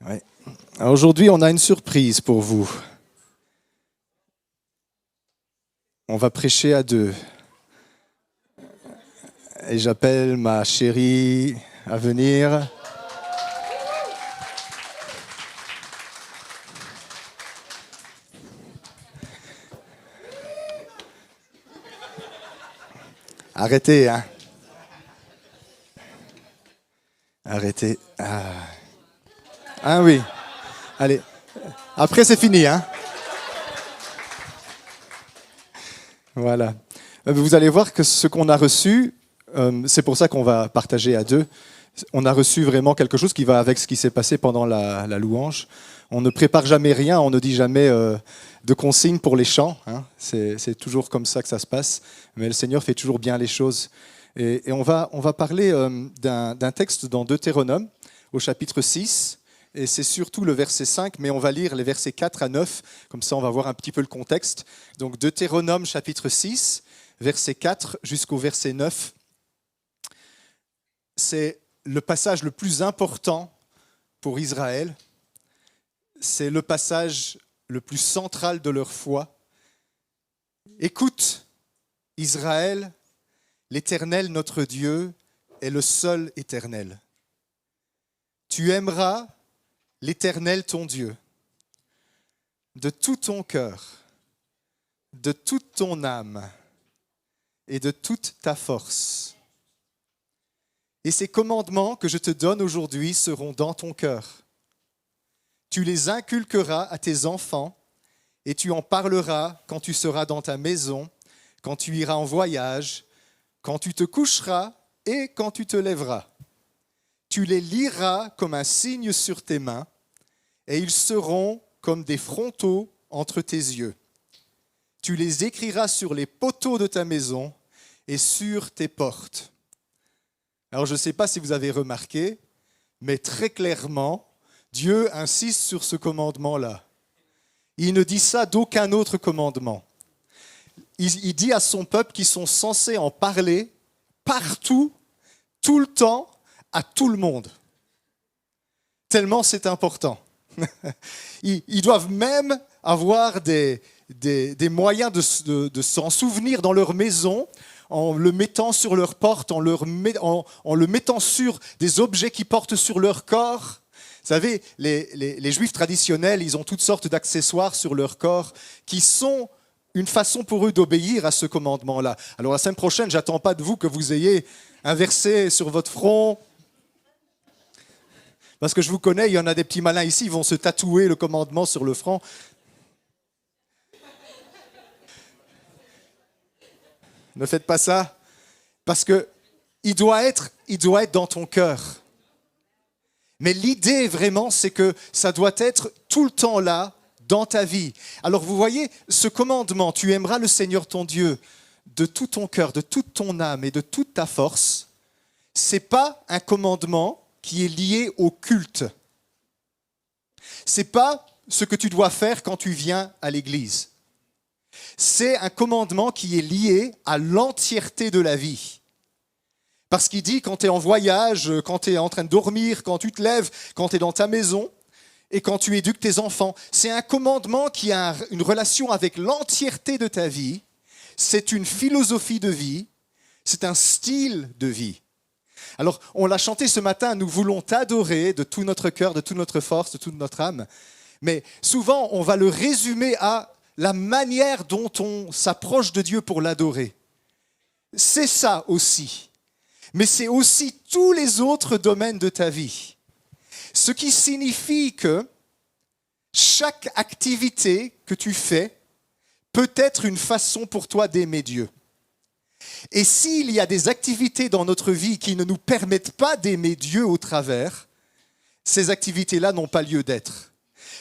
Ouais. Alors aujourd'hui, on a une surprise pour vous. On va prêcher à deux. Et j'appelle ma chérie à venir. Arrêtez, hein. Arrêtez. Ah oui. Allez. Après, c'est fini, hein. Voilà. Vous allez voir que ce qu'on a reçu, c'est pour ça qu'on va partager à deux. On a reçu vraiment quelque chose qui va avec ce qui s'est passé pendant la louange. On ne prépare jamais rien, on ne dit jamais de consignes pour les chants. Hein. C'est toujours comme ça que ça se passe. Mais le Seigneur fait toujours bien les choses. Et on va parler d'un texte dans Deutéronome, au chapitre 6. Et c'est surtout le verset 5, mais on va lire les versets 4 à 9. Comme ça, on va voir un petit peu le contexte. Donc Deutéronome, chapitre 6, verset 4 jusqu'au verset 9. C'est le passage le plus important pour Israël. C'est le passage le plus central de leur foi. Écoute, Israël, l'Éternel, notre Dieu, est le seul éternel. Tu aimeras l'Éternel, ton Dieu, de tout ton cœur, de toute ton âme et de toute ta force. Et ces commandements que je te donne aujourd'hui seront dans ton cœur. Tu les inculqueras à tes enfants et tu en parleras quand tu seras dans ta maison, quand tu iras en voyage, quand tu te coucheras et quand tu te lèveras. Tu les liras comme un signe sur tes mains et ils seront comme des frontaux entre tes yeux. Tu les écriras sur les poteaux de ta maison et sur tes portes. Alors je ne sais pas si vous avez remarqué, mais très clairement, Dieu insiste sur ce commandement-là. Il ne dit ça d'aucun autre commandement. Il dit à son peuple qu'ils sont censés en parler partout, tout le temps, à tout le monde. Tellement c'est important. Ils doivent même avoir des moyens de s'en souvenir dans leur maison, en le mettant sur leur porte, en le mettant sur des objets qu'ils portent sur leur corps. Vous savez, les Juifs traditionnels, ils ont toutes sortes d'accessoires sur leur corps qui sont une façon pour eux d'obéir à ce commandement-là. Alors la semaine prochaine, j'attends pas de vous que vous ayez un verset sur votre front. Parce que je vous connais, il y en a des petits malins ici, ils vont se tatouer le commandement sur le front. Ne faites pas ça, parce qu'il doit être dans ton cœur. Mais l'idée vraiment, c'est que ça doit être tout le temps là, dans ta vie. Alors vous voyez, ce commandement, tu aimeras le Seigneur ton Dieu de tout ton cœur, de toute ton âme et de toute ta force, c'est pas un commandement qui est lié au culte. C'est pas ce que tu dois faire quand tu viens à l'église. C'est un commandement qui est lié à l'entièreté de la vie. Parce qu'il dit, quand tu es en voyage, quand tu es en train de dormir, quand tu te lèves, quand tu es dans ta maison et quand tu éduques tes enfants, c'est un commandement qui a une relation avec l'entièreté de ta vie. C'est une philosophie de vie, c'est un style de vie. Alors, on l'a chanté ce matin, nous voulons t'adorer de tout notre cœur, de toute notre force, de toute notre âme. Mais souvent, on va le résumer à la manière dont on s'approche de Dieu pour l'adorer. C'est ça aussi. Mais c'est aussi tous les autres domaines de ta vie. Ce qui signifie que chaque activité que tu fais peut être une façon pour toi d'aimer Dieu. Et s'il y a des activités dans notre vie qui ne nous permettent pas d'aimer Dieu au travers, ces activités-là n'ont pas lieu d'être.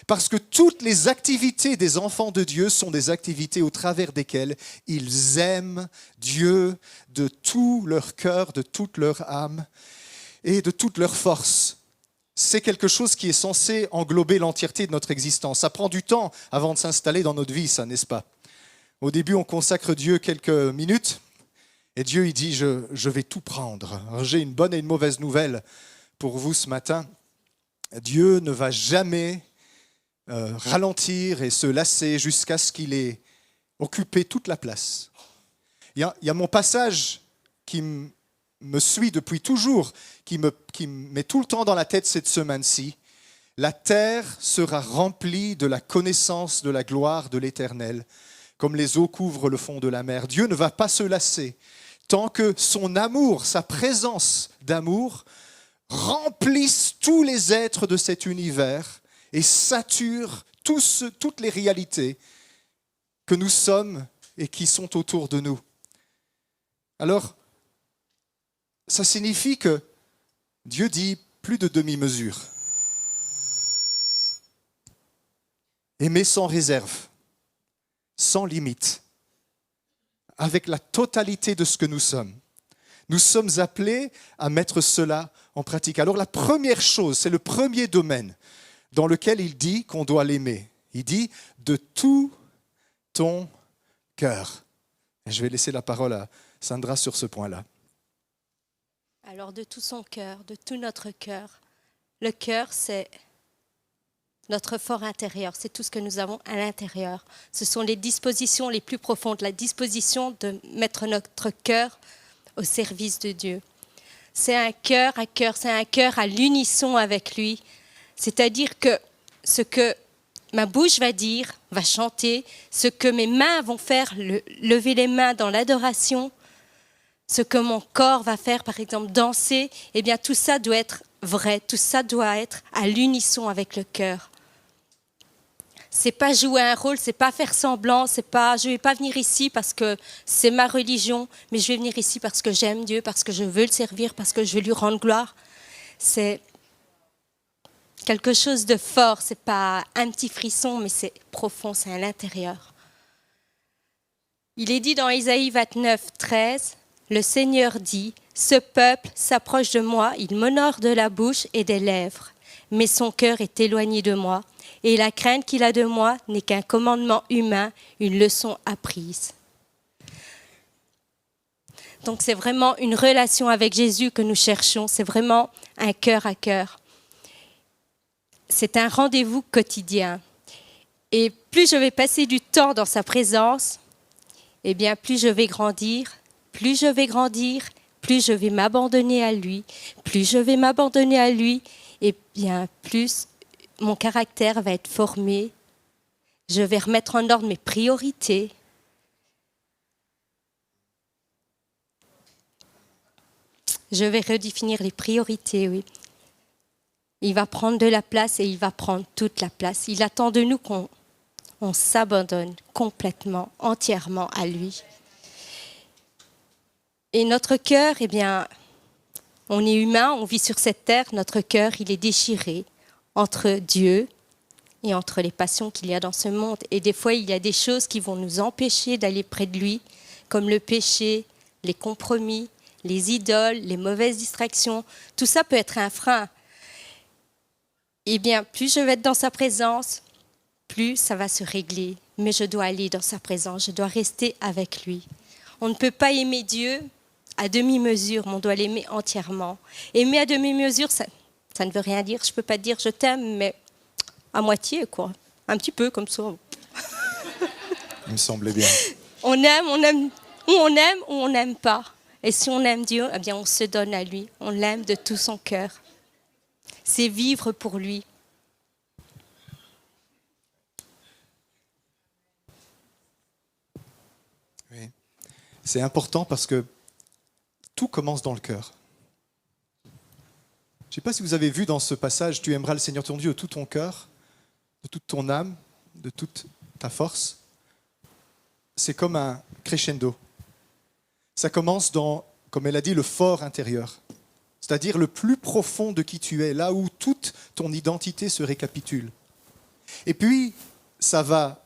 Parce que toutes les activités des enfants de Dieu sont des activités au travers desquelles ils aiment Dieu de tout leur cœur, de toute leur âme et de toute leur force. C'est quelque chose qui est censé englober l'entièreté de notre existence. Ça prend du temps avant de s'installer dans notre vie, ça, n'est-ce pas? Au début, on consacre Dieu quelques minutes. Et Dieu, il dit, je vais tout prendre. Alors, j'ai une bonne et une mauvaise nouvelle pour vous ce matin. Dieu ne va jamais ralentir et se lasser jusqu'à ce qu'il ait occupé toute la place. Il y a mon passage qui me suit depuis toujours, qui me met tout le temps dans la tête cette semaine-ci. La terre sera remplie de la connaissance de la gloire de l'Éternel, comme les eaux couvrent le fond de la mer. Dieu ne va pas se lasser tant que son amour, sa présence d'amour, remplissent tous les êtres de cet univers et saturent toutes les réalités que nous sommes et qui sont autour de nous. Alors, ça signifie que Dieu dit plus de demi-mesure. Aimer sans réserve, sans limite, avec la totalité de ce que nous sommes. Nous sommes appelés à mettre cela en pratique. Alors la première chose, c'est le premier domaine dans lequel il dit qu'on doit l'aimer. Il dit « de tout ton cœur ». Je vais laisser la parole à Sandra sur ce point-là. Alors de tout son cœur, de tout notre cœur. Le cœur, c'est notre fort intérieur, c'est tout ce que nous avons à l'intérieur. Ce sont les dispositions les plus profondes, la disposition de mettre notre cœur au service de Dieu. C'est un cœur à cœur, c'est un cœur à l'unisson avec lui. C'est-à-dire que ce que ma bouche va dire, va chanter, ce que mes mains vont faire, lever les mains dans l'adoration, ce que mon corps va faire, par exemple, danser, eh bien tout ça doit être vrai, tout ça doit être à l'unisson avec le cœur. C'est pas jouer un rôle, c'est pas faire semblant, c'est pas je vais pas venir ici parce que c'est ma religion, mais je vais venir ici parce que j'aime Dieu, parce que je veux le servir, parce que je veux lui rendre gloire. C'est quelque chose de fort, c'est pas un petit frisson, mais c'est profond, c'est à l'intérieur. Il est dit dans Ésaïe 29, 13, le Seigneur dit, ce peuple s'approche de moi, il m'honore de la bouche et des lèvres, mais son cœur est éloigné de moi. Et la crainte qu'il a de moi n'est qu'un commandement humain, une leçon apprise. Donc c'est vraiment une relation avec Jésus que nous cherchons, c'est vraiment un cœur à cœur. C'est un rendez-vous quotidien. Et plus je vais passer du temps dans sa présence, eh bien plus je vais grandir, plus je vais m'abandonner à lui, et bien plus mon caractère va être formé, je vais remettre en ordre mes priorités. Je vais redéfinir les priorités, oui. Il va prendre de la place et il va prendre toute la place. Il attend de nous qu'on s'abandonne complètement, entièrement à lui. Et notre cœur, eh bien, on est humain, on vit sur cette terre, notre cœur, il est déchiré entre Dieu et entre les passions qu'il y a dans ce monde. Et des fois, il y a des choses qui vont nous empêcher d'aller près de lui, comme le péché, les compromis, les idoles, les mauvaises distractions. Tout ça peut être un frein. Eh bien, plus je vais être dans sa présence, plus ça va se régler. Mais je dois aller dans sa présence, je dois rester avec lui. On ne peut pas aimer Dieu à demi-mesure, mais on doit l'aimer entièrement. Aimer à demi-mesure, ça ne veut rien dire. Je ne peux pas dire je t'aime, mais à moitié, quoi. Un petit peu comme ça. Il me semblait bien. On aime, ou on n'aime pas. Et si on aime Dieu, eh bien on se donne à lui. On l'aime de tout son cœur. C'est vivre pour lui. Oui. C'est important parce que tout commence dans le cœur. Je ne sais pas si vous avez vu dans ce passage, tu aimeras le Seigneur ton Dieu de tout ton cœur, de toute ton âme, de toute ta force. C'est comme un crescendo. Ça commence dans, comme elle a dit, le fort intérieur. C'est-à-dire le plus profond de qui tu es, là où toute ton identité se récapitule. Et puis, ça va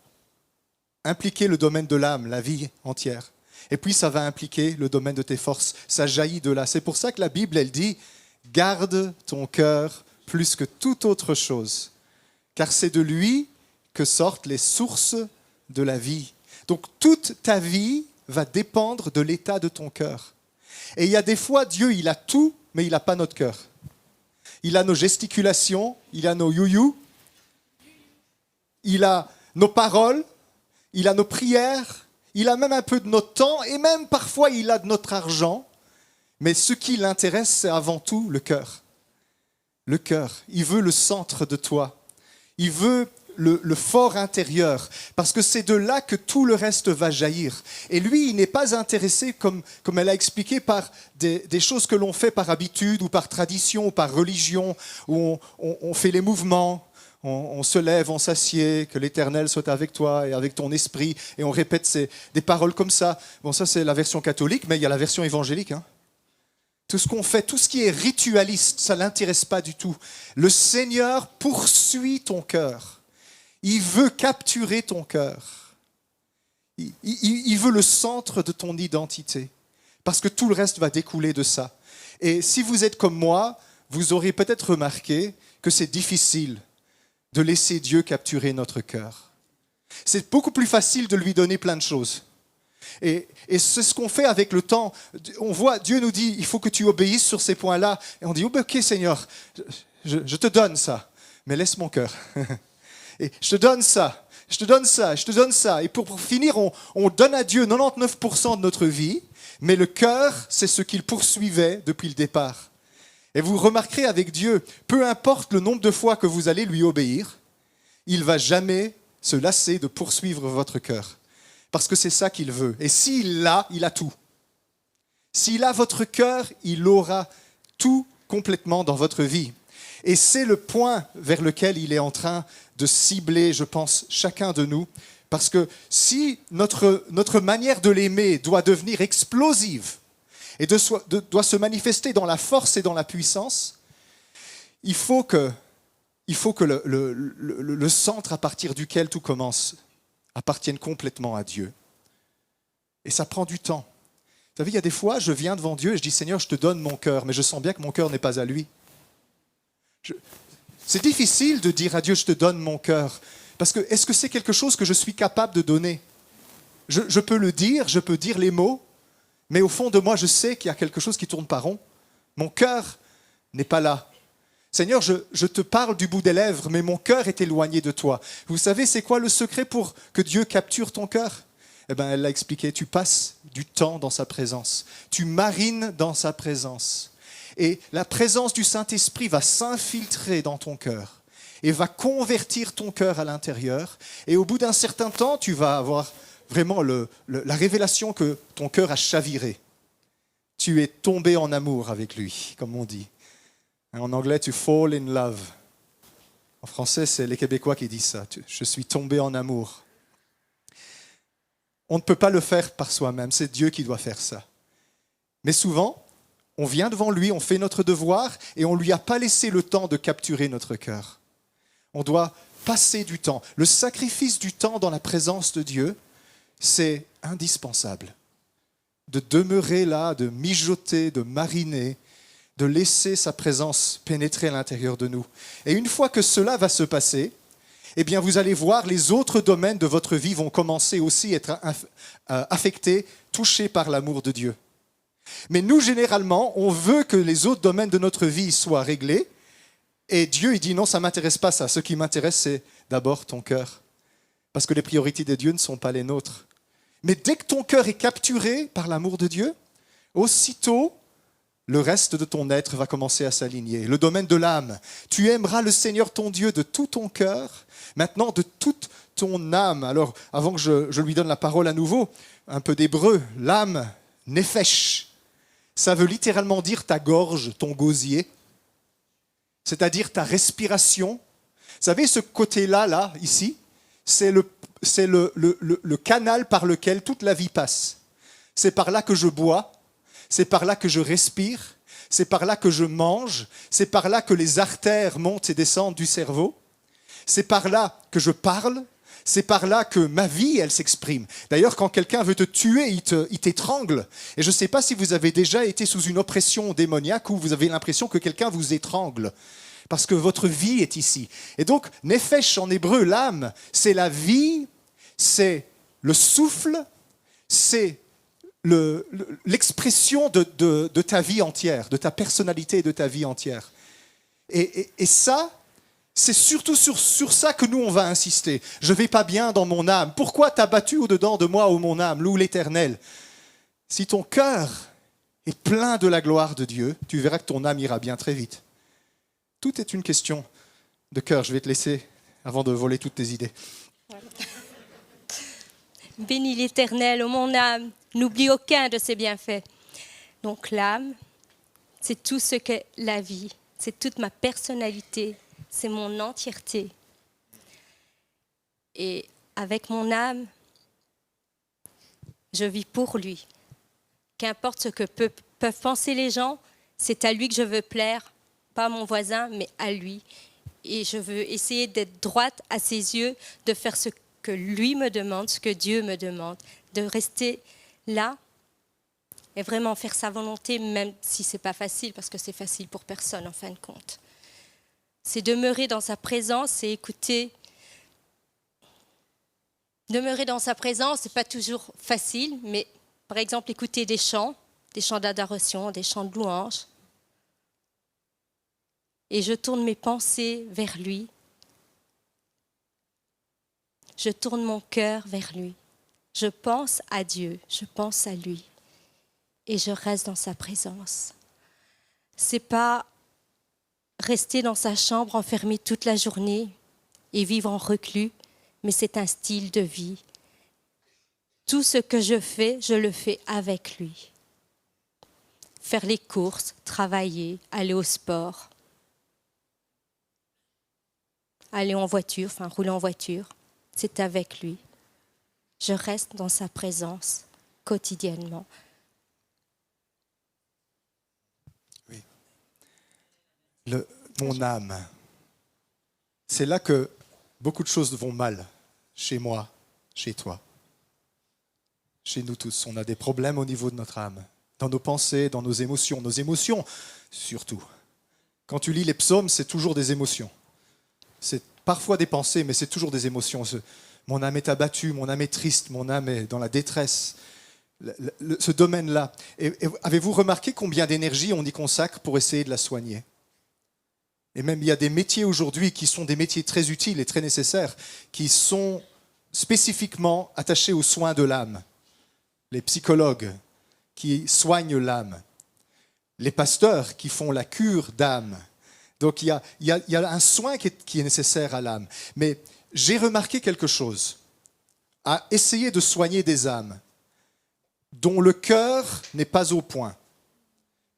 impliquer le domaine de l'âme, la vie entière. Et puis, ça va impliquer le domaine de tes forces. Ça jaillit de là. C'est pour ça que la Bible, elle dit « Garde ton cœur plus que toute autre chose, car c'est de lui que sortent les sources de la vie. » Donc, toute ta vie va dépendre de l'état de ton cœur. Et il y a des fois, Dieu, il a tout, mais il n'a pas notre cœur. Il a nos gesticulations, il a nos you-you, il a nos paroles, il a nos prières, il a même un peu de notre temps et même parfois il a de notre argent. Mais ce qui l'intéresse, c'est avant tout le cœur. Le cœur. Il veut le centre de toi. Il veut le fort intérieur. Parce que c'est de là que tout le reste va jaillir. Et lui, il n'est pas intéressé, comme elle a expliqué, par des choses que l'on fait par habitude ou par tradition ou par religion, où on fait les mouvements. On se lève, on s'assied, que l'Éternel soit avec toi et avec ton esprit. Et on répète des paroles comme ça. Bon, ça c'est la version catholique, mais il y a la version évangélique. Tout ce qu'on fait, tout ce qui est ritualiste, ça ne l'intéresse pas du tout. Le Seigneur poursuit ton cœur. Il veut capturer ton cœur. Il veut le centre de ton identité. Parce que tout le reste va découler de ça. Et si vous êtes comme moi, vous aurez peut-être remarqué que c'est difficile de laisser Dieu capturer notre cœur. C'est beaucoup plus facile de lui donner plein de choses. Et c'est ce qu'on fait avec le temps. On voit, Dieu nous dit, il faut que tu obéisses sur ces points-là. Et on dit, ok Seigneur, je te donne ça, mais laisse mon cœur. Et je te donne ça, je te donne ça, je te donne ça. Et pour finir, on donne à Dieu 99% de notre vie, mais le cœur, c'est ce qu'il poursuivait depuis le départ. Et vous remarquerez avec Dieu, peu importe le nombre de fois que vous allez lui obéir, il ne va jamais se lasser de poursuivre votre cœur. Parce que c'est ça qu'il veut. Et s'il l'a, il a tout. S'il a votre cœur, il aura tout complètement dans votre vie. Et c'est le point vers lequel il est en train de cibler, je pense, chacun de nous. Parce que si notre manière de l'aimer doit devenir explosive, et doit se manifester dans la force et dans la puissance, il faut que le centre à partir duquel tout commence appartienne complètement à Dieu. Et ça prend du temps. Vous savez, il y a des fois, je viens devant Dieu et je dis, Seigneur, je te donne mon cœur, mais je sens bien que mon cœur n'est pas à lui. C'est difficile de dire à Dieu, je te donne mon cœur, parce que est-ce que c'est quelque chose que je suis capable de donner ? Je peux le dire, je peux dire les mots, mais au fond de moi, je sais qu'il y a quelque chose qui tourne pas rond. Mon cœur n'est pas là. Seigneur, je te parle du bout des lèvres, mais mon cœur est éloigné de toi. Vous savez, c'est quoi le secret pour que Dieu capture ton cœur ? Eh bien, elle l'a expliqué, tu passes du temps dans sa présence. Tu marines dans sa présence. Et la présence du Saint-Esprit va s'infiltrer dans ton cœur et va convertir ton cœur à l'intérieur. Et au bout d'un certain temps, tu vas avoir vraiment la révélation que ton cœur a chaviré. Tu es tombé en amour avec lui, comme on dit. En anglais, tu fall in love. En français, c'est les Québécois qui disent ça. Je suis tombé en amour. On ne peut pas le faire par soi-même, c'est Dieu qui doit faire ça. Mais souvent, on vient devant lui, on fait notre devoir et on ne lui a pas laissé le temps de capturer notre cœur. On doit passer du temps. Le sacrifice du temps dans la présence de Dieu, c'est indispensable. De demeurer là, de mijoter, de mariner, de laisser sa présence pénétrer à l'intérieur de nous. Et une fois que cela va se passer, eh bien vous allez voir, les autres domaines de votre vie vont commencer aussi à être affectés, touchés par l'amour de Dieu. Mais nous, généralement, on veut que les autres domaines de notre vie soient réglés, et Dieu, il dit non, ça ne m'intéresse pas ça. Ce qui m'intéresse, c'est d'abord ton cœur. Parce que les priorités de Dieu ne sont pas les nôtres. Mais dès que ton cœur est capturé par l'amour de Dieu, aussitôt, le reste de ton être va commencer à s'aligner. Le domaine de l'âme. Tu aimeras le Seigneur ton Dieu de tout ton cœur, maintenant de toute ton âme. Alors, avant que je lui donne la parole à nouveau, un peu d'hébreu, l'âme, nefesh, ça veut littéralement dire ta gorge, ton gosier, c'est-à-dire ta respiration. Vous savez, ce côté-là, là, ici, c'est le canal par lequel toute la vie passe. C'est par là que je bois, c'est par là que je respire, c'est par là que je mange, c'est par là que les artères montent et descendent du cerveau, c'est par là que je parle, c'est par là que ma vie, elle s'exprime. D'ailleurs, quand quelqu'un veut te tuer, il t'étrangle. Et je ne sais pas si vous avez déjà été sous une oppression démoniaque où vous avez l'impression que quelqu'un vous étrangle. Parce que votre vie est ici. Et donc, nefesh en hébreu, l'âme, c'est la vie, c'est le souffle, c'est l'expression de ta vie entière, de ta personnalité et de ta vie entière. Et ça, c'est surtout sur ça que nous, on va insister. Je ne vais pas bien dans mon âme. Pourquoi t'as battu au-dedans de moi, ô mon âme, loue l'Éternel? Si ton cœur est plein de la gloire de Dieu, tu verras que ton âme ira bien très vite. Tout est une question de cœur. Je vais te laisser avant de voler toutes tes idées. Voilà. Bénis l'Éternel, ô mon âme, n'oublie aucun de ses bienfaits. Donc l'âme, c'est tout ce qu'est la vie, c'est toute ma personnalité, c'est mon entièreté. Et avec mon âme, je vis pour lui. Qu'importe ce que peuvent penser les gens, c'est à lui que je veux plaire, pas à mon voisin, mais à lui. Et je veux essayer d'être droite à ses yeux, de faire ce que lui me demande, ce que Dieu me demande, de rester là et vraiment faire sa volonté, même si ce n'est pas facile, parce que c'est facile pour personne en fin de compte. C'est demeurer dans sa présence et écouter. Demeurer dans sa présence, ce n'est pas toujours facile, mais par exemple, écouter des chants d'adoration, des chants de louange. Et je tourne mes pensées vers lui. Je tourne mon cœur vers lui. Je pense à Dieu, je pense à lui. Et je reste dans sa présence. Ce n'est pas rester dans sa chambre enfermé toute la journée et vivre en reclus, mais c'est un style de vie. Tout ce que je fais, je le fais avec lui. Faire les courses, travailler, aller au sport, aller en voiture, rouler en voiture, c'est avec lui. Je reste dans sa présence quotidiennement. Oui. Mon âme, c'est là que beaucoup de choses vont mal, chez moi, chez toi, chez nous tous. On a des problèmes au niveau de notre âme, dans nos pensées, dans nos émotions surtout. Quand tu lis les psaumes, c'est toujours des émotions. C'est parfois des pensées, mais c'est toujours des émotions. Mon âme est abattue, mon âme est triste, mon âme est dans la détresse. Ce domaine-là. Et avez-vous remarqué combien d'énergie on y consacre pour essayer de la soigner? Et même, il y a des métiers aujourd'hui qui sont des métiers très utiles et très nécessaires, qui sont spécifiquement attachés aux soins de l'âme. Les psychologues qui soignent l'âme. Les pasteurs qui font la cure d'âme. Donc, il y a un soin qui est nécessaire à l'âme. Mais j'ai remarqué quelque chose. À essayer de soigner des âmes dont le cœur n'est pas au point,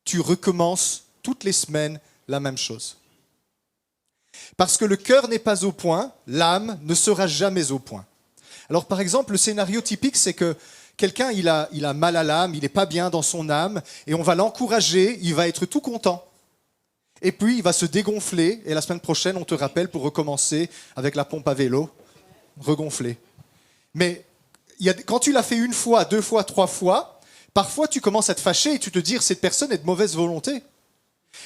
tu recommences toutes les semaines la même chose. Parce que le cœur n'est pas au point, l'âme ne sera jamais au point. Alors par exemple, le scénario typique, c'est que quelqu'un, il a mal à l'âme, il n'est pas bien dans son âme, et on va l'encourager, il va être tout content. Et puis, il va se dégonfler, et la semaine prochaine, on te rappelle pour recommencer avec la pompe à vélo, regonfler. Mais quand tu l'as fait une fois, 2 fois, 3 fois, parfois tu commences à te fâcher et tu te dis cette personne est de mauvaise volonté.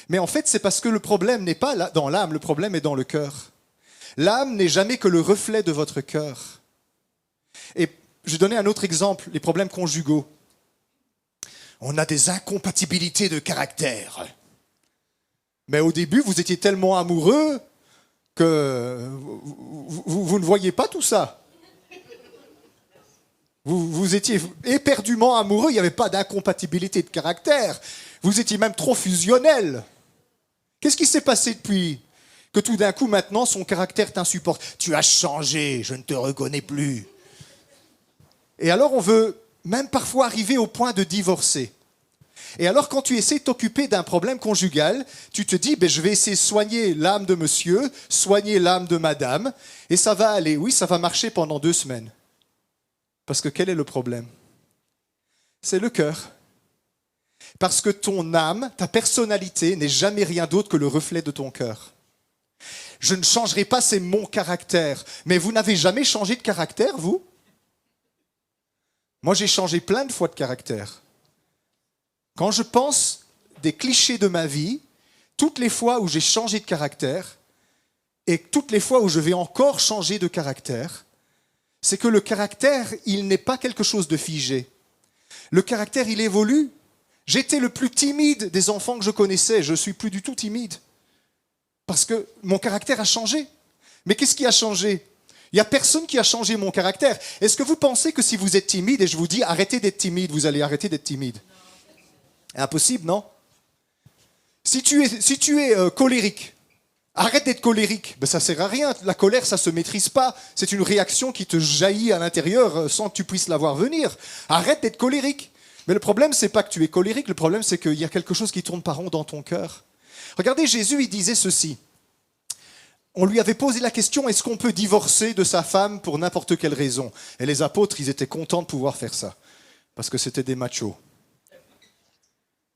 Mais en fait, c'est parce que le problème n'est pas dans l'âme, le problème est dans le cœur. L'âme n'est jamais que le reflet de votre cœur. Et je vais donner un autre exemple, les problèmes conjugaux. On a des incompatibilités de caractère. Mais au début, vous étiez tellement amoureux que vous ne voyez pas tout ça. Vous étiez éperdument amoureux, il n'y avait pas d'incompatibilité de caractère. Vous étiez même trop fusionnel. Qu'est-ce qui s'est passé depuis que tout d'un coup, maintenant, son caractère t'insupporte? Tu as changé, je ne te reconnais plus. Et alors, on veut même parfois arriver au point de divorcer. Et alors, quand tu essaies de t'occuper d'un problème conjugal, tu te dis, je vais essayer de soigner l'âme de monsieur, soigner l'âme de madame, et ça va aller. Oui, ça va marcher pendant 2 semaines. Parce que quel est le problème? C'est le cœur. Parce que ton âme, ta personnalité n'est jamais rien d'autre que le reflet de ton cœur. Je ne changerai pas, c'est mon caractère. Mais vous n'avez jamais changé de caractère, vous? Moi, j'ai changé plein de fois de caractère. Quand je pense des clichés de ma vie, toutes les fois où j'ai changé de caractère, et toutes les fois où je vais encore changer de caractère, c'est que le caractère, il n'est pas quelque chose de figé. Le caractère, il évolue. J'étais le plus timide des enfants que je connaissais, je ne suis plus du tout timide. Parce que mon caractère a changé. Mais qu'est-ce qui a changé? Il n'y a personne qui a changé mon caractère. Est-ce que vous pensez que si vous êtes timide, et je vous dis arrêtez d'être timide, vous allez arrêter d'être timide? Impossible, non? Si tu es colérique, arrête d'être colérique. Ben, ça ne sert à rien. La colère, ça ne se maîtrise pas. C'est une réaction qui te jaillit à l'intérieur sans que tu puisses la voir venir. Arrête d'être colérique. Mais le problème, ce n'est pas que tu es colérique. Le problème, c'est qu'il y a quelque chose qui tourne pas rond dans ton cœur. Regardez, Jésus, il disait ceci. On lui avait posé la question, est-ce qu'on peut divorcer de sa femme pour n'importe quelle raison? Et les apôtres, ils étaient contents de pouvoir faire ça, parce que c'était des machos.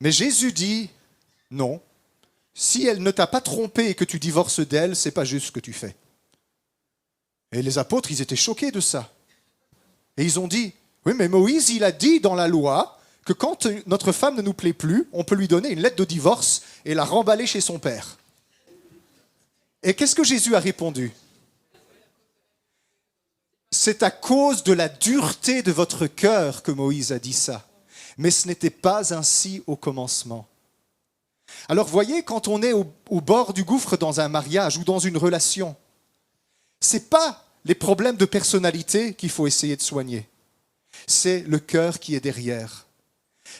Mais Jésus dit, non, si elle ne t'a pas trompé et que tu divorces d'elle, c'est pas juste ce que tu fais. Et les apôtres, ils étaient choqués de ça. Et ils ont dit, oui, mais Moïse, il a dit dans la loi que quand notre femme ne nous plaît plus, on peut lui donner une lettre de divorce et la remballer chez son père. Et qu'est-ce que Jésus a répondu? C'est à cause de la dureté de votre cœur que Moïse a dit ça. Mais ce n'était pas ainsi au commencement. Alors voyez, quand on est au bord du gouffre dans un mariage ou dans une relation, ce n'est pas les problèmes de personnalité qu'il faut essayer de soigner. C'est le cœur qui est derrière.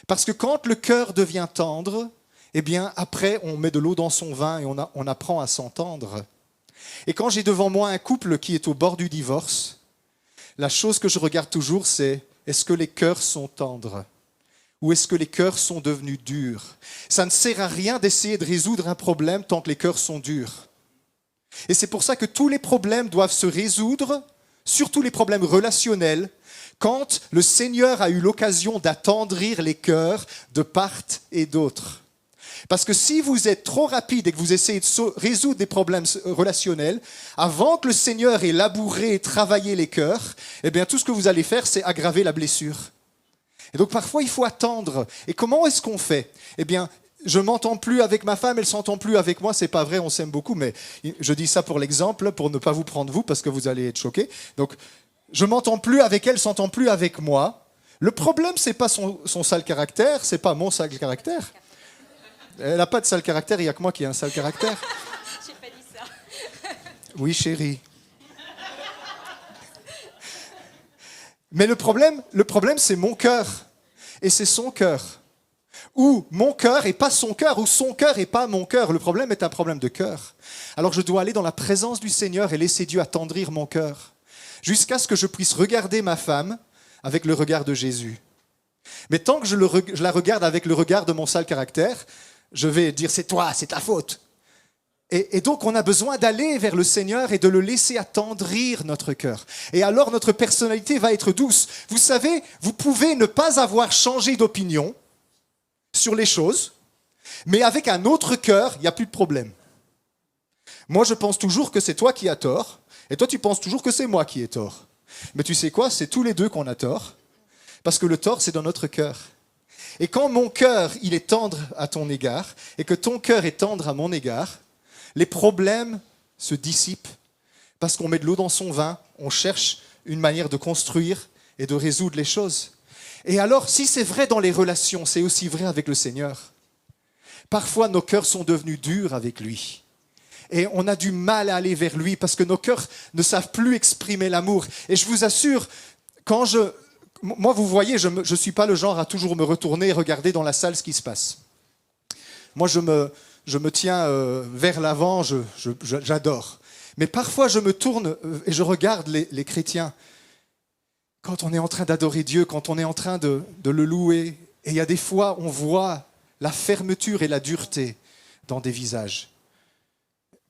Parce que quand le cœur devient tendre, eh bien, après, on met de l'eau dans son vin et on apprend à s'entendre. Et quand j'ai devant moi un couple qui est au bord du divorce, la chose que je regarde toujours, c'est est-ce que les cœurs sont tendres ou est-ce que les cœurs sont devenus durs? Ça ne sert à rien d'essayer de résoudre un problème tant que les cœurs sont durs. Et c'est pour ça que tous les problèmes doivent se résoudre, surtout les problèmes relationnels, quand le Seigneur a eu l'occasion d'attendrir les cœurs de part et d'autre. Parce que si vous êtes trop rapide et que vous essayez de résoudre des problèmes relationnels, avant que le Seigneur ait labouré et travaillé les cœurs, eh bien tout ce que vous allez faire, c'est aggraver la blessure. Et donc parfois, il faut attendre. Et comment est-ce qu'on fait? Eh bien, je ne m'entends plus avec ma femme, elle ne s'entend plus avec moi, c'est pas vrai, on s'aime beaucoup, mais je dis ça pour l'exemple, pour ne pas vous prendre vous, parce que vous allez être choqués. Donc, je ne m'entends plus avec elle, elle ne s'entend plus avec moi. Le problème, ce n'est pas son sale caractère, ce n'est pas mon sale caractère. Elle n'a pas de sale caractère, il n'y a que moi qui ai un sale caractère. J'ai pas dit ça. Oui, chérie. Mais le problème, c'est mon cœur. Et c'est son cœur. Ou mon cœur et pas son cœur, ou son cœur et pas mon cœur. Le problème est un problème de cœur. Alors je dois aller dans la présence du Seigneur et laisser Dieu attendrir mon cœur. Jusqu'à ce que je puisse regarder ma femme avec le regard de Jésus. Mais tant que je la regarde avec le regard de mon sale caractère, je vais dire c'est toi, c'est ta faute. Et donc on a besoin d'aller vers le Seigneur et de le laisser attendrir notre cœur. Et alors notre personnalité va être douce. Vous savez, vous pouvez ne pas avoir changé d'opinion sur les choses, mais avec un autre cœur, il n'y a plus de problème. Moi je pense toujours que c'est toi qui as tort, et toi tu penses toujours que c'est moi qui ai tort. Mais tu sais quoi, c'est tous les deux qu'on a tort, parce que le tort c'est dans notre cœur. Et quand mon cœur, il est tendre à ton égard, et que ton cœur est tendre à mon égard, les problèmes se dissipent, parce qu'on met de l'eau dans son vin, on cherche une manière de construire et de résoudre les choses. Et alors, si c'est vrai dans les relations, c'est aussi vrai avec le Seigneur. Parfois, nos cœurs sont devenus durs avec lui. Et on a du mal à aller vers lui, parce que nos cœurs ne savent plus exprimer l'amour. Et je vous assure, moi, vous voyez, je ne suis pas le genre à toujours me retourner et regarder dans la salle ce qui se passe. Moi, je me tiens vers l'avant, j'adore. Mais parfois, je me tourne et je regarde les chrétiens. Quand on est en train d'adorer Dieu, quand on est en train de le louer, et il y a des fois, on voit la fermeture et la dureté dans des visages.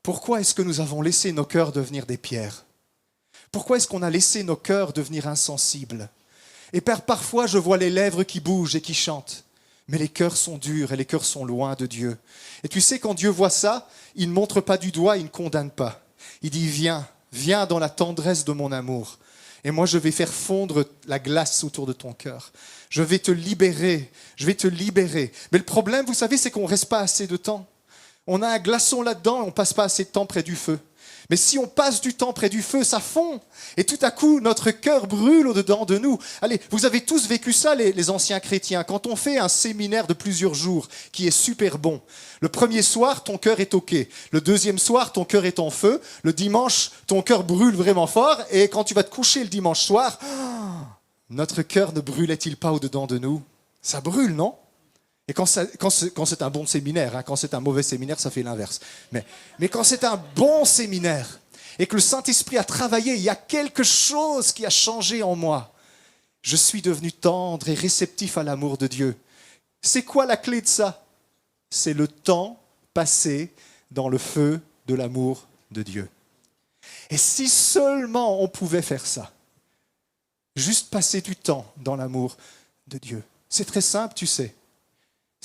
Pourquoi est-ce que nous avons laissé nos cœurs devenir des pierres? Pourquoi est-ce qu'on a laissé nos cœurs devenir insensibles? Et parfois, je vois les lèvres qui bougent et qui chantent. Mais les cœurs sont durs et les cœurs sont loin de Dieu. Et tu sais, quand Dieu voit ça, il ne montre pas du doigt, il ne condamne pas. Il dit, viens dans la tendresse de mon amour. Et moi, je vais faire fondre la glace autour de ton cœur. Je vais te libérer. Mais le problème, vous savez, c'est qu'on ne reste pas assez de temps. On a un glaçon là-dedans et on ne passe pas assez de temps près du feu. Mais si on passe du temps près du feu, ça fond. Et tout à coup, notre cœur brûle au-dedans de nous. Allez, vous avez tous vécu ça, les anciens chrétiens. Quand on fait un séminaire de plusieurs jours qui est super bon, le premier soir, ton cœur est OK. Le deuxième soir, ton cœur est en feu. Le dimanche, ton cœur brûle vraiment fort. Et quand tu vas te coucher le dimanche soir, notre cœur ne brûlait-il pas au-dedans de nous? Ça brûle, non? Et quand c'est un bon séminaire, hein, quand c'est un mauvais séminaire, ça fait l'inverse. Mais quand c'est un bon séminaire et que le Saint-Esprit a travaillé, il y a quelque chose qui a changé en moi. Je suis devenu tendre et réceptif à l'amour de Dieu. C'est quoi la clé de ça? C'est le temps passé dans le feu de l'amour de Dieu. Et si seulement on pouvait faire ça, juste passer du temps dans l'amour de Dieu. C'est très simple, tu sais.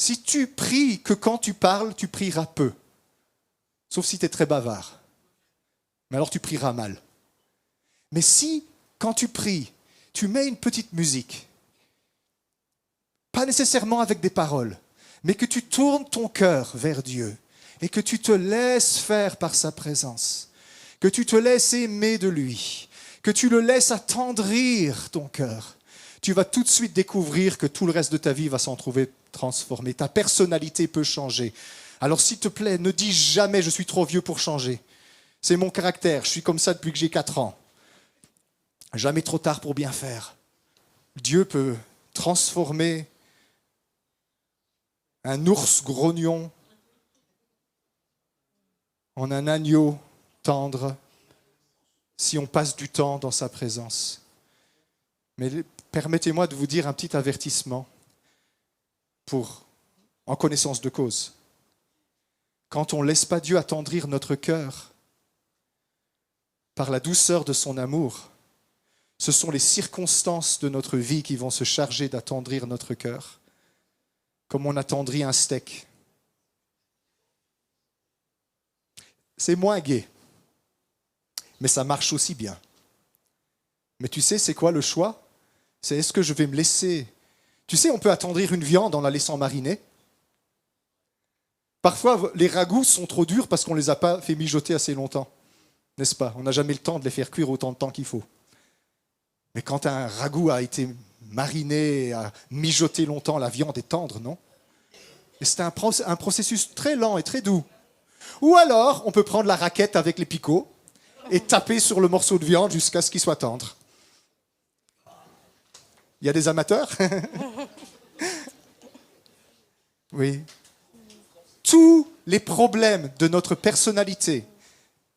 Si tu pries que quand tu parles, tu prieras peu. Sauf si tu es très bavard. Mais alors tu prieras mal. Mais si, quand tu pries, tu mets une petite musique, pas nécessairement avec des paroles, mais que tu tournes ton cœur vers Dieu et que tu te laisses faire par sa présence, que tu te laisses aimer de lui, que tu le laisses attendrir ton cœur, tu vas tout de suite découvrir que tout le reste de ta vie va s'en trouver transformé. Ta personnalité peut changer. Alors s'il te plaît, ne dis jamais « je suis trop vieux pour changer ». C'est mon caractère, je suis comme ça depuis que j'ai 4 ans. Jamais trop tard pour bien faire. Dieu peut transformer un ours grognon en un agneau tendre si on passe du temps dans sa présence. Mais permettez-moi de vous dire un petit avertissement en connaissance de cause. Quand on ne laisse pas Dieu attendrir notre cœur par la douceur de son amour, ce sont les circonstances de notre vie qui vont se charger d'attendrir notre cœur, comme on attendrit un steak. C'est moins gai, mais ça marche aussi bien. Mais tu sais, c'est quoi le choix? C'est est-ce que je vais me laisser... Tu sais, on peut attendrir une viande en la laissant mariner. Parfois, les ragoûts sont trop durs parce qu'on ne les a pas fait mijoter assez longtemps. N'est-ce pas? On n'a jamais le temps de les faire cuire autant de temps qu'il faut. Mais quand un ragoût a été mariné, a mijoté longtemps, la viande est tendre, non? Et c'est un processus très lent et très doux. Ou alors, on peut prendre la raquette avec les picots et taper sur le morceau de viande jusqu'à ce qu'il soit tendre. Il y a des amateurs? Oui. Tous les problèmes de notre personnalité,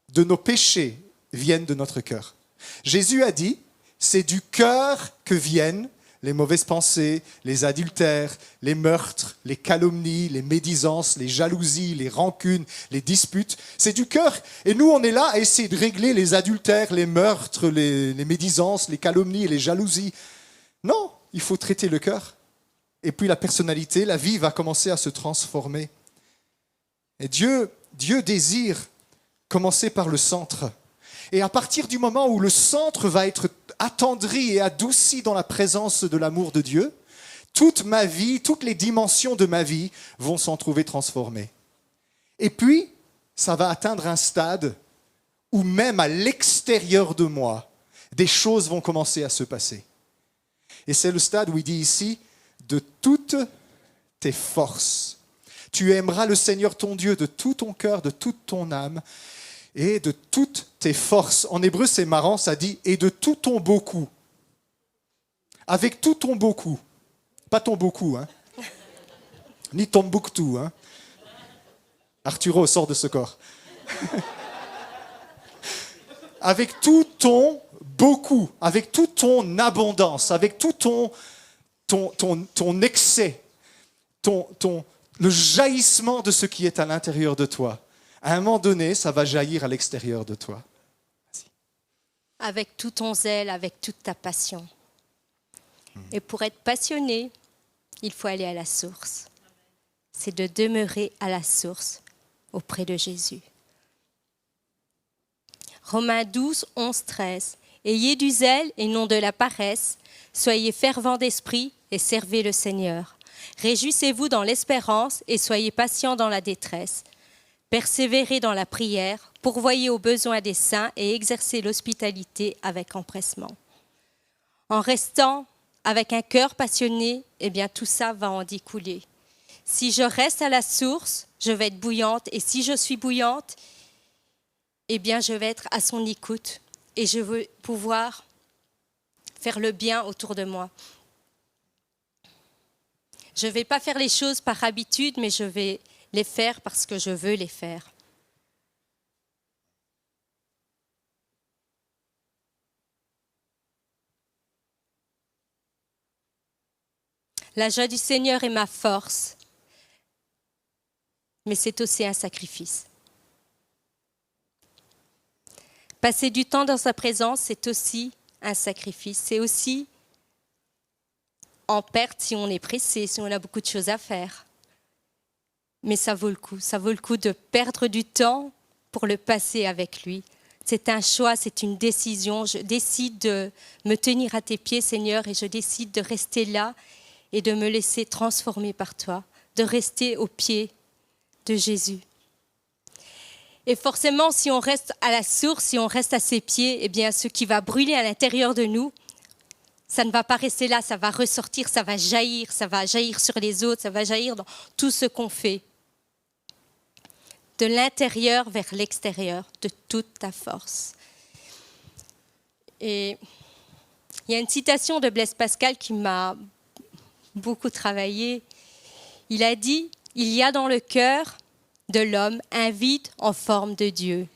de nos péchés, viennent de notre cœur. Jésus a dit, c'est du cœur que viennent les mauvaises pensées, les adultères, les meurtres, les calomnies, les médisances, les jalousies, les rancunes, les disputes. C'est du cœur. Et nous, on est là à essayer de régler les adultères, les meurtres, les médisances, les calomnies et les jalousies. Non, il faut traiter le cœur. Et puis la personnalité, la vie va commencer à se transformer. Et Dieu désire commencer par le centre. Et à partir du moment où le centre va être attendri et adouci dans la présence de l'amour de Dieu, toute ma vie, toutes les dimensions de ma vie vont s'en trouver transformées. Et puis, ça va atteindre un stade où même à l'extérieur de moi, des choses vont commencer à se passer. Et c'est le stade où il dit ici, de toutes tes forces. Tu aimeras le Seigneur ton Dieu de tout ton cœur, de toute ton âme et de toutes tes forces. En hébreu, c'est marrant, ça dit « et de tout ton beaucoup ». Avec tout ton beaucoup. Pas ton beaucoup, hein. Ni ton Tombouctou, hein. Arturo sort de ce corps. Avec tout ton beaucoup, avec toute ton abondance, avec tout ton excès, le jaillissement de ce qui est à l'intérieur de toi. À un moment donné, ça va jaillir à l'extérieur de toi. Vas-y. Avec tout ton zèle, avec toute ta passion. Et pour être passionné, il faut aller à la source. C'est de demeurer à la source, auprès de Jésus. Romains 12, 11, 13. Ayez du zèle et non de la paresse. Soyez fervents d'esprit et servez le Seigneur. Réjouissez-vous dans l'espérance et soyez patients dans la détresse. Persévérez dans la prière, pourvoyez aux besoins des saints et exercez l'hospitalité avec empressement. En restant avec un cœur passionné, eh bien tout ça va en découler. Si je reste à la source, je vais être bouillante, et si je suis bouillante, eh bien je vais être à son écoute et je veux pouvoir faire le bien autour de moi. Je ne vais pas faire les choses par habitude, mais je vais les faire parce que je veux les faire. La joie du Seigneur est ma force, mais c'est aussi un sacrifice. Passer du temps dans sa présence, c'est aussi un sacrifice. C'est aussi en perte si on est pressé, si on a beaucoup de choses à faire. Mais ça vaut le coup. Ça vaut le coup de perdre du temps pour le passer avec lui. C'est un choix, c'est une décision. Je décide de me tenir à tes pieds, Seigneur, et je décide de rester là et de me laisser transformer par toi, de rester aux pieds de Jésus. Et forcément, si on reste à la source, si on reste à ses pieds, eh bien, ce qui va brûler à l'intérieur de nous, ça ne va pas rester là, ça va ressortir, ça va jaillir sur les autres, ça va jaillir dans tout ce qu'on fait. De l'intérieur vers l'extérieur, de toute ta force. Et il y a une citation de Blaise Pascal qui m'a beaucoup travaillé. Il a dit « Il y a dans le cœur de l'homme un vide en forme de Dieu,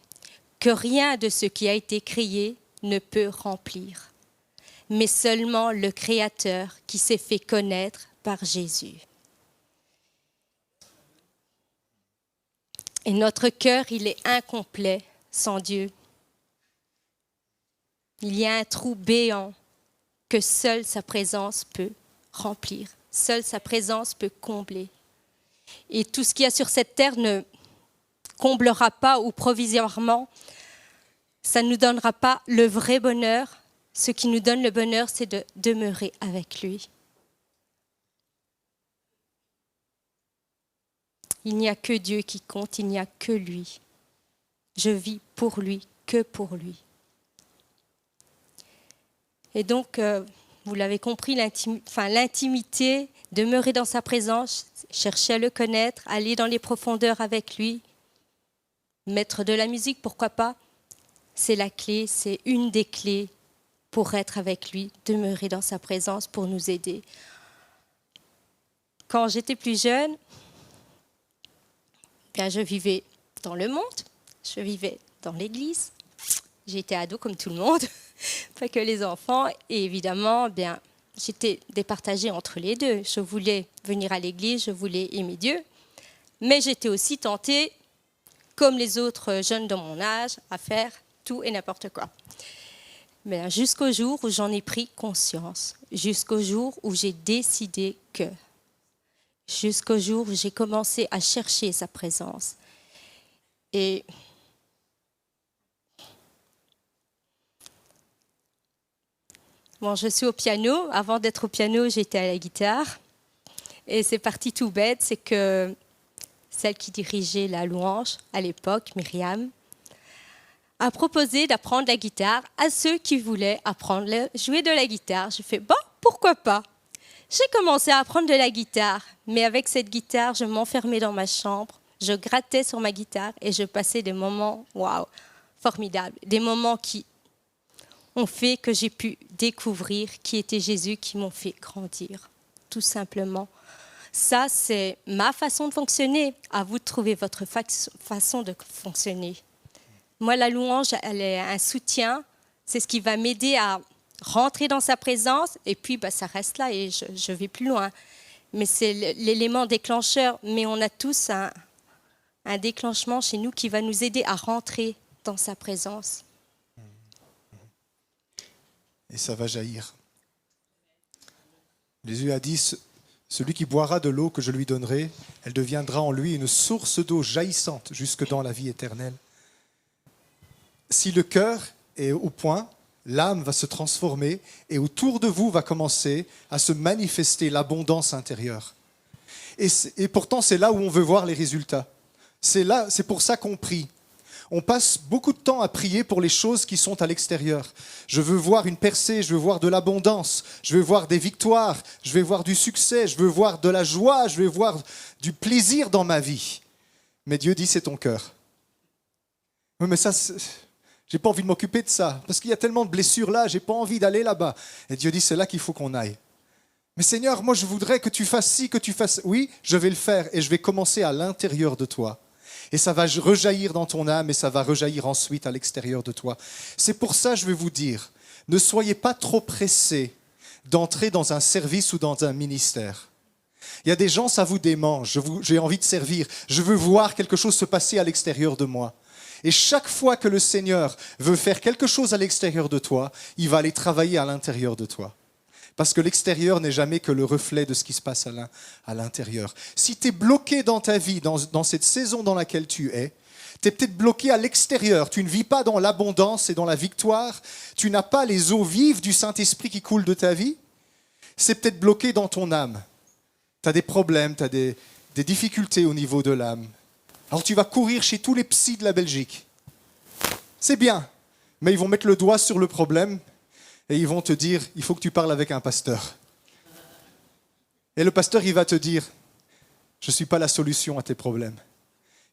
que rien de ce qui a été créé ne peut remplir, mais seulement le Créateur qui s'est fait connaître par Jésus. » Et notre cœur, il est incomplet sans Dieu. Il y a un trou béant que seule sa présence peut remplir, seule sa présence peut combler. Et tout ce qu'il y a sur cette terre ne comblera pas ou provisoirement, ça ne nous donnera pas le vrai bonheur. Ce qui nous donne le bonheur, c'est de demeurer avec lui. Il n'y a que Dieu qui compte, il n'y a que lui. Je vis pour lui, que pour lui. Et donc, vous l'avez compris, l'intimité, demeurer dans sa présence, chercher à le connaître, aller dans les profondeurs avec lui, mettre de la musique, pourquoi pas, c'est la clé, c'est une des clés pour être avec lui, demeurer dans sa présence pour nous aider. Quand j'étais plus jeune, bien, je vivais dans le monde, je vivais dans l'église, j'étais ado comme tout le monde, pas que les enfants, et évidemment, bien, j'étais départagée entre les deux. Je voulais venir à l'église, je voulais aimer Dieu, mais j'étais aussi tentée, comme les autres jeunes de mon âge, à faire tout et n'importe quoi. Mais jusqu'au jour où j'en ai pris conscience, jusqu'au jour où j'ai décidé que, jusqu'au jour où j'ai commencé à chercher sa présence. Et bon, je suis au piano. Avant d'être au piano, j'étais à la guitare. Et c'est parti tout bête, c'est que celle qui dirigeait la louange à l'époque, Myriam, a proposé d'apprendre la guitare à ceux qui voulaient apprendre à jouer de la guitare. Je fais, bon, pourquoi pas? J'ai commencé à apprendre de la guitare, mais avec cette guitare, je m'enfermais dans ma chambre, je grattais sur ma guitare et je passais des moments, waouh, formidables, des moments qui ont fait que j'ai pu découvrir qui était Jésus, qui m'ont fait grandir, tout simplement. Ça, c'est ma façon de fonctionner. À vous de trouver votre façon de fonctionner. Moi, la louange, elle est un soutien. C'est ce qui va m'aider à rentrer dans sa présence. Et puis, ça reste là et je vais plus loin. Mais c'est l'élément déclencheur. Mais on a tous un déclenchement chez nous qui va nous aider à rentrer dans sa présence. Et ça va jaillir. Jésus a dit, celui qui boira de l'eau que je lui donnerai, elle deviendra en lui une source d'eau jaillissante jusque dans la vie éternelle. Si le cœur est au point, l'âme va se transformer et autour de vous va commencer à se manifester l'abondance intérieure. Et pourtant, c'est là où on veut voir les résultats. C'est pour ça qu'on prie. On passe beaucoup de temps à prier pour les choses qui sont à l'extérieur. Je veux voir une percée, je veux voir de l'abondance, je veux voir des victoires, je veux voir du succès, je veux voir de la joie, je veux voir du plaisir dans ma vie. Mais Dieu dit, c'est ton cœur. Oui, mais ça, j'ai pas envie de m'occuper de ça, parce qu'il y a tellement de blessures là, j'ai pas envie d'aller là-bas. Et Dieu dit, c'est là qu'il faut qu'on aille. Mais Seigneur, moi je voudrais que tu fasses ci, que tu fasses... Oui, je vais le faire et je vais commencer à l'intérieur de toi. Et ça va rejaillir dans ton âme et ça va rejaillir ensuite à l'extérieur de toi. C'est pour ça que je vais vous dire, ne soyez pas trop pressés d'entrer dans un service ou dans un ministère. Il y a des gens, ça vous démange, j'ai envie de servir, je veux voir quelque chose se passer à l'extérieur de moi. Et chaque fois que le Seigneur veut faire quelque chose à l'extérieur de toi, il va aller travailler à l'intérieur de toi. Parce que l'extérieur n'est jamais que le reflet de ce qui se passe à l'intérieur. Si tu es bloqué dans ta vie, dans cette saison dans laquelle tu es peut-être bloqué à l'extérieur. Tu ne vis pas dans l'abondance et dans la victoire. Tu n'as pas les eaux vives du Saint-Esprit qui coulent de ta vie. C'est peut-être bloqué dans ton âme. Tu as des problèmes, tu as des difficultés au niveau de l'âme. Alors tu vas courir chez tous les psys de la Belgique. C'est bien, mais ils vont mettre le doigt sur le problème. Et ils vont te dire, il faut que tu parles avec un pasteur. Et le pasteur, il va te dire, je ne suis pas la solution à tes problèmes.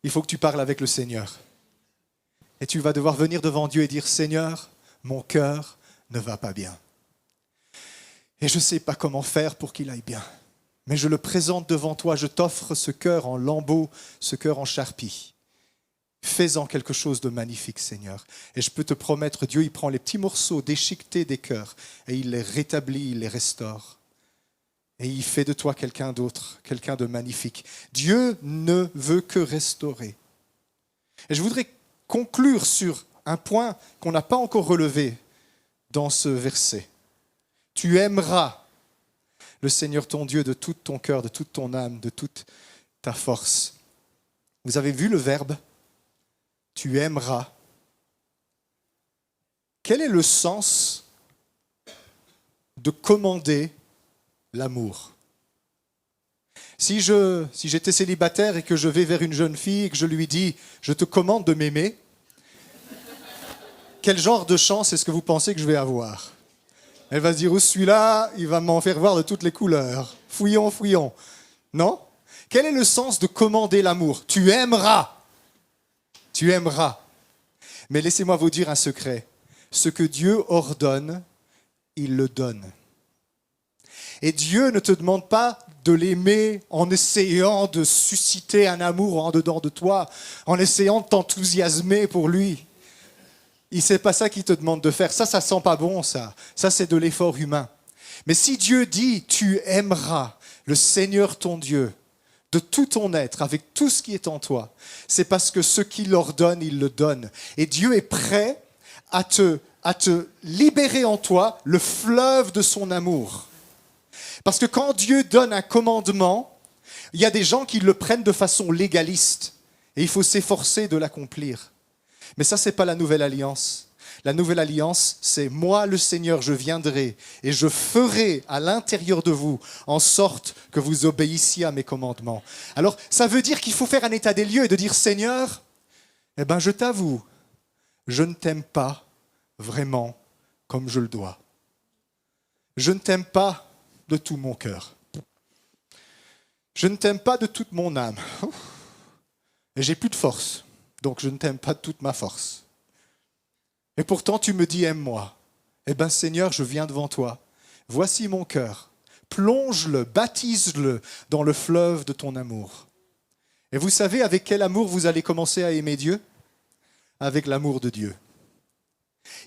Il faut que tu parles avec le Seigneur. Et tu vas devoir venir devant Dieu et dire, Seigneur, mon cœur ne va pas bien. Et je ne sais pas comment faire pour qu'il aille bien. Mais je le présente devant toi, je t'offre ce cœur en lambeaux, ce cœur en charpie. Fais-en quelque chose de magnifique, Seigneur. Et je peux te promettre, Dieu, il prend les petits morceaux déchiquetés des cœurs et il les rétablit, il les restaure. Et il fait de toi quelqu'un d'autre, quelqu'un de magnifique. Dieu ne veut que restaurer. Et je voudrais conclure sur un point qu'on n'a pas encore relevé dans ce verset. Tu aimeras le Seigneur ton Dieu de tout ton cœur, de toute ton âme, de toute ta force. Vous avez vu le verbe ? Tu aimeras. Quel est le sens de commander l'amour ? Si j'étais célibataire et que je vais vers une jeune fille et que je lui dis « Je te commande de m'aimer », quel genre de chance est-ce que vous pensez que je vais avoir ? Elle va se dire « Oh, celui-là, il va m'en faire voir de toutes les couleurs. Fouillons, fouillons. » Non ? Quel est le sens de commander l'amour ? Tu aimeras. Tu aimeras. Mais laissez-moi vous dire un secret. Ce que Dieu ordonne, il le donne. Et Dieu ne te demande pas de l'aimer en essayant de susciter un amour en dedans de toi, en essayant de t'enthousiasmer pour lui. C'est pas ça qu'il te demande de faire. Ça sent pas bon, ça. Ça, c'est de l'effort humain. Mais si Dieu dit, tu aimeras le Seigneur ton Dieu, de tout ton être, avec tout ce qui est en toi, c'est parce que ce qu'il ordonne, il le donne. Et Dieu est prêt à te libérer en toi le fleuve de son amour. Parce que quand Dieu donne un commandement, il y a des gens qui le prennent de façon légaliste. Et il faut s'efforcer de l'accomplir. Mais ça, ce n'est pas la nouvelle alliance. La nouvelle alliance, c'est moi, le Seigneur, je viendrai et je ferai à l'intérieur de vous en sorte que vous obéissiez à mes commandements. Alors, ça veut dire qu'il faut faire un état des lieux et de dire, Seigneur, je t'avoue, je ne t'aime pas vraiment comme je le dois. Je ne t'aime pas de tout mon cœur. Je ne t'aime pas de toute mon âme. Et j'ai plus de force, donc je ne t'aime pas de toute ma force. Et pourtant, tu me dis, aime-moi. Seigneur, je viens devant toi. Voici mon cœur. Plonge-le, baptise-le dans le fleuve de ton amour. Et vous savez avec quel amour vous allez commencer à aimer Dieu ? Avec l'amour de Dieu.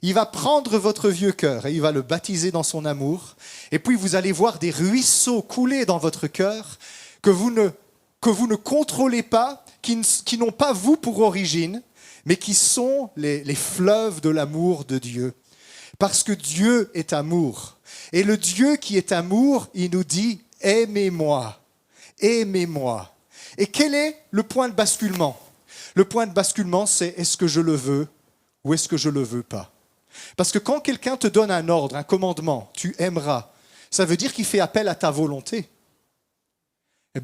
Il va prendre votre vieux cœur et il va le baptiser dans son amour. Et puis vous allez voir des ruisseaux couler dans votre cœur que vous ne contrôlez pas, qui n'ont pas vous pour origine, mais qui sont les fleuves de l'amour de Dieu. Parce que Dieu est amour. Et le Dieu qui est amour, il nous dit « Aimez-moi, aimez-moi ». Et quel est le point de basculement ? Le point de basculement, c'est « Est-ce que je le veux ou est-ce que je ne le veux pas ?» Parce que quand quelqu'un te donne un ordre, un commandement, tu aimeras, ça veut dire qu'il fait appel à ta volonté.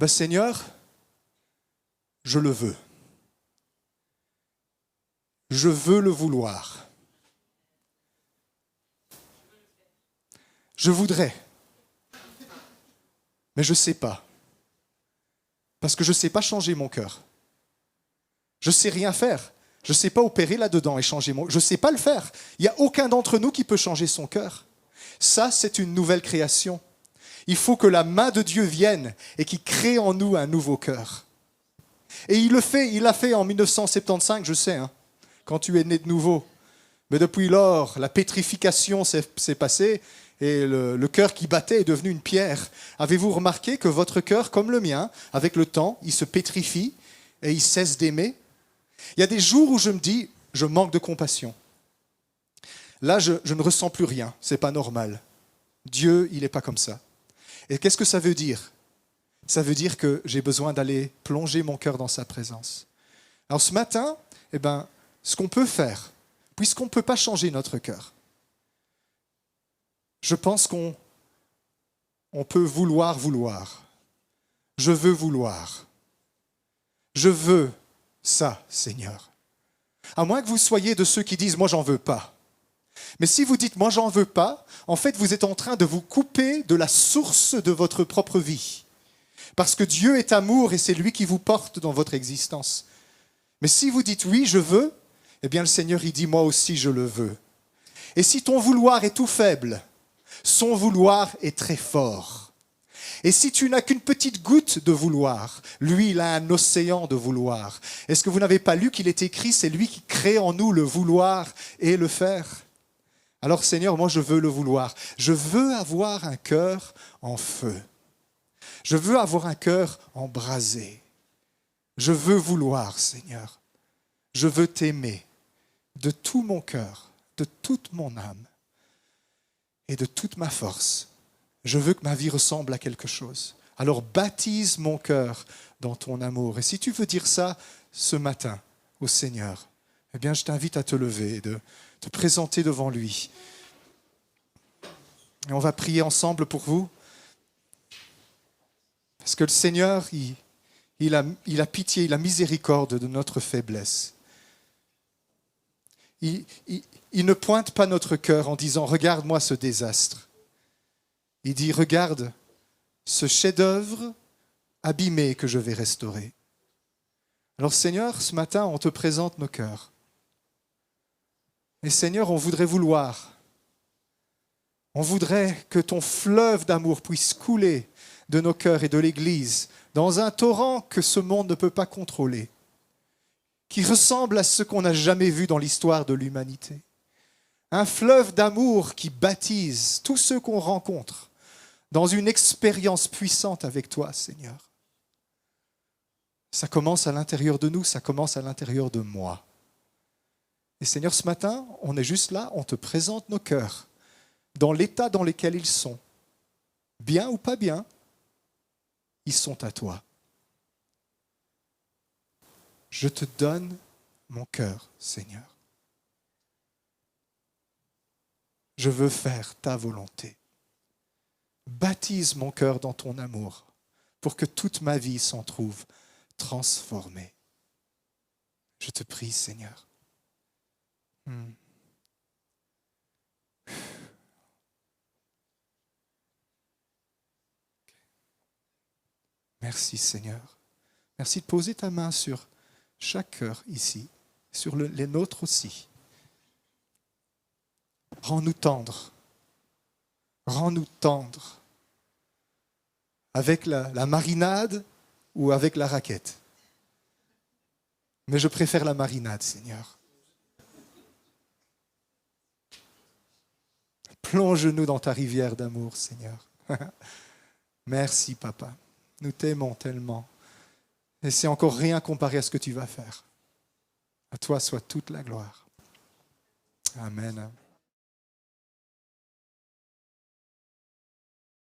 Seigneur, je le veux. Je veux le vouloir. Je voudrais. Mais je ne sais pas. Parce que je ne sais pas changer mon cœur. Je ne sais rien faire. Je ne sais pas opérer là-dedans et changer mon... Je ne sais pas le faire. Il n'y a aucun d'entre nous qui peut changer son cœur. Ça, c'est une nouvelle création. Il faut que la main de Dieu vienne et qu'il crée en nous un nouveau cœur. Et il le fait, il l'a fait en 1975, je sais, quand tu es né de nouveau. Mais depuis lors, la pétrification s'est passée et le cœur qui battait est devenu une pierre. Avez-vous remarqué que votre cœur, comme le mien, avec le temps, il se pétrifie et il cesse d'aimer? Il y a des jours où je me dis, je manque de compassion. Là, je ne ressens plus rien, c'est pas normal. Dieu, il n'est pas comme ça. Et qu'est-ce que ça veut dire? Ça veut dire que j'ai besoin d'aller plonger mon cœur dans sa présence. Alors ce matin, ce qu'on peut faire, puisqu'on ne peut pas changer notre cœur, je pense qu'on peut vouloir. Je veux vouloir. Je veux ça, Seigneur. À moins que vous soyez de ceux qui disent « moi, j'en veux pas ». Mais si vous dites « moi, j'en veux pas », en fait, vous êtes en train de vous couper de la source de votre propre vie. Parce que Dieu est amour et c'est lui qui vous porte dans votre existence. Mais si vous dites « oui, je veux », eh bien le Seigneur, il dit « moi aussi, je le veux ». Et si ton vouloir est tout faible, son vouloir est très fort. Et si tu n'as qu'une petite goutte de vouloir, lui, il a un océan de vouloir. Est-ce que vous n'avez pas lu qu'il est écrit, c'est lui qui crée en nous le vouloir et le faire? Alors Seigneur, moi je veux le vouloir. Je veux avoir un cœur en feu. Je veux avoir un cœur embrasé. Je veux vouloir, Seigneur. Je veux t'aimer de tout mon cœur, de toute mon âme et de toute ma force. Je veux que ma vie ressemble à quelque chose. Alors baptise mon cœur dans ton amour. Et si tu veux dire ça ce matin au Seigneur, eh bien je t'invite à te lever et de te présenter devant lui. Et on va prier ensemble pour vous. Parce que le Seigneur, il a pitié, il a miséricorde de notre faiblesse. Il ne pointe pas notre cœur en disant « Regarde-moi ce désastre ». Il dit « Regarde ce chef-d'œuvre abîmé que je vais restaurer ». Alors Seigneur, ce matin, on te présente nos cœurs. Et Seigneur, on voudrait vouloir. On voudrait que ton fleuve d'amour puisse couler de nos cœurs et de l'Église dans un torrent que ce monde ne peut pas contrôler, qui ressemble à ce qu'on n'a jamais vu dans l'histoire de l'humanité. Un fleuve d'amour qui baptise tous ceux qu'on rencontre dans une expérience puissante avec toi, Seigneur. Ça commence à l'intérieur de nous, ça commence à l'intérieur de moi. Et Seigneur, ce matin, on est juste là, on te présente nos cœurs dans l'état dans lequel ils sont. Bien ou pas bien, ils sont à toi. Je te donne mon cœur, Seigneur. Je veux faire ta volonté. Baptise mon cœur dans ton amour pour que toute ma vie s'en trouve transformée. Je te prie, Seigneur. Merci, Seigneur. Merci de poser ta main sur chaque cœur ici, sur les nôtres aussi. Rends-nous tendres. Rends-nous tendres. Avec la marinade ou avec la raquette. Mais je préfère la marinade, Seigneur. Plonge-nous dans ta rivière d'amour, Seigneur. Merci, Papa. Nous t'aimons tellement. Et c'est encore rien comparé à ce que tu vas faire. À toi soit toute la gloire. Amen.